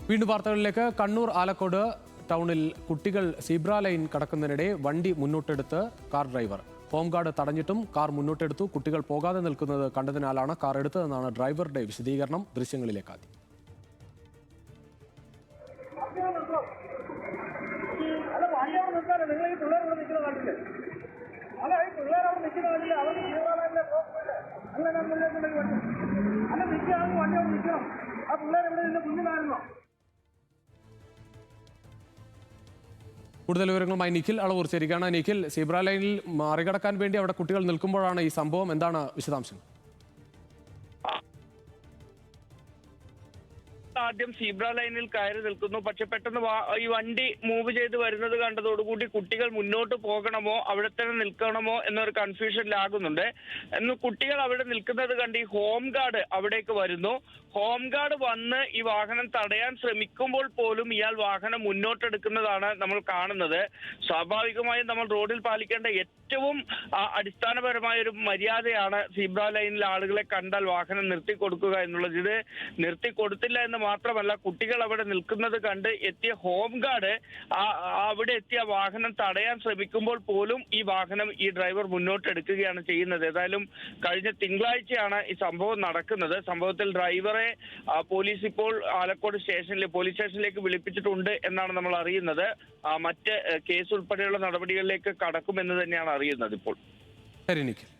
വീണ്ടും വാർത്തകളിലേക്ക്. കണ്ണൂർ ആലക്കോട് ടൗണിൽ കുട്ടികൾ സീബ്ര ലൈൻ കടക്കുന്നതിനിടെ വണ്ടി മുന്നോട്ടെടുത്ത് കാർ ഡ്രൈവർ. ഹോംഗാർഡ് തടഞ്ഞിട്ടും കാർ മുന്നോട്ടെടുത്തു. കുട്ടികൾ പോകാതെ നിൽക്കുന്നത് കണ്ടതിനാലാണ് കാർ എടുത്തതെന്നാണ് ഡ്രൈവറുടെ വിശദീകരണം. ദൃശ്യങ്ങളിലേക്കാദ്യം. കൂടുതൽ വിവരങ്ങളുമായി നിഖിൽ അളവൂർ ചേരുകയാണ്. നിഖിൽ, സീബ്ര ലൈനിൽ മറികടക്കാൻ വേണ്ടി അവിടെ കുട്ടികൾ നിൽക്കുമ്പോഴാണ് ഈ സംഭവം. എന്താണ് വിശദാംശം? ആദ്യം സീബ്ര ലൈനിൽ കയറി നിൽക്കുന്നു. പക്ഷെ പെട്ടെന്ന് ഈ വണ്ടി മൂവ് ചെയ്ത് വരുന്നത് കണ്ടതോടുകൂടി കുട്ടികൾ മുന്നോട്ട് പോകണമോ അവിടെ തന്നെ നിൽക്കണമോ എന്നൊരു കൺഫ്യൂഷനിലാകുന്നുണ്ട്. എന്ന് കുട്ടികൾ അവിടെ നിൽക്കുന്നത് കണ്ട് ഈ ഹോം ഗാർഡ് അവിടേക്ക് വരുന്നു. ഹോം ഗാർഡ് വന്ന് ഈ വാഹനം തടയാൻ ശ്രമിക്കുമ്പോൾ പോലും ഇയാൾ വാഹനം മുന്നോട്ടെടുക്കുന്നതാണ് നമ്മൾ കാണുന്നത്. സ്വാഭാവികമായും നമ്മൾ റോഡിൽ പാലിക്കേണ്ട ഏറ്റവും അടിസ്ഥാനപരമായ ഒരു മര്യാദയാണ് സീബ്ര ലൈനിൽ ആളുകളെ കണ്ടാൽ വാഹനം നിർത്തിക്കൊടുക്കുക എന്നുള്ളത്. ഇത് നിർത്തിക്കൊടുത്തില്ല എന്ന് മാത്രമല്ല, കുട്ടികൾ അവിടെ നിൽക്കുന്നത് കണ്ട് എത്തിയ ഹോം ഗാർഡ് അവിടെ എത്തിയ വാഹനം തടയാൻ ശ്രമിക്കുമ്പോൾ പോലും ഈ ഡ്രൈവർ മുന്നോട്ടെടുക്കുകയാണ് ചെയ്യുന്നത്. ഏതായാലും കഴിഞ്ഞ തിങ്കളാഴ്ചയാണ് ഈ സംഭവം നടക്കുന്നത്. സംഭവത്തിൽ ഡ്രൈവറെ പോലീസ് ഇപ്പോൾ ആലക്കോട് പോലീസ് സ്റ്റേഷനിലേക്ക് വിളിപ്പിച്ചിട്ടുണ്ട് എന്നാണ് നമ്മൾ അറിയുന്നത്. മറ്റ് കേസ് ഉൾപ്പെടെയുള്ള നടപടികളിലേക്ക് കടക്കുമെന്ന് തന്നെയാണ് അറിയുന്നത് ഇപ്പോൾ. ശരി നിഖിൽ.